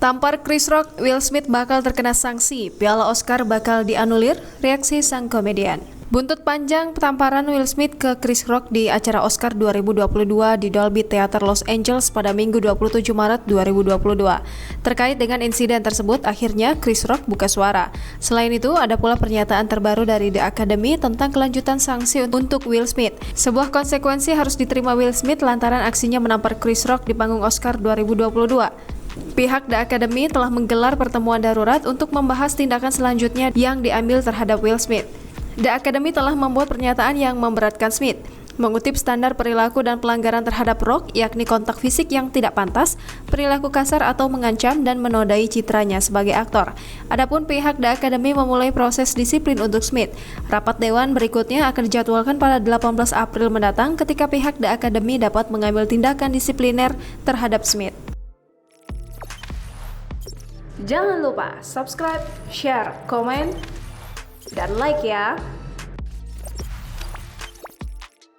Tampar Chris Rock, Will Smith bakal terkena sanksi, Piala Oscar bakal dianulir, reaksi sang komedian. Buntut panjang tamparan Will Smith ke Chris Rock di acara Oscar 2022 di Dolby Theater Los Angeles pada Minggu 27 Maret 2022. Terkait dengan insiden tersebut, akhirnya Chris Rock buka suara. Selain itu, ada pula pernyataan terbaru dari The Academy tentang kelanjutan sanksi untuk Will Smith. Sebuah konsekuensi harus diterima Will Smith lantaran aksinya menampar Chris Rock di panggung Oscar 2022. Pihak The Academy telah menggelar pertemuan darurat untuk membahas tindakan selanjutnya yang diambil terhadap Will Smith. The Academy telah membuat pernyataan yang memberatkan Smith, mengutip standar perilaku dan pelanggaran terhadap Rock, yakni kontak fisik yang tidak pantas, perilaku kasar atau mengancam dan menodai citranya sebagai aktor. Adapun pihak The Academy memulai proses disiplin untuk Smith. Rapat dewan berikutnya akan dijadwalkan pada 18 April mendatang ketika pihak The Academy dapat mengambil tindakan disipliner terhadap Smith. Jangan lupa subscribe, share, komen, dan like ya.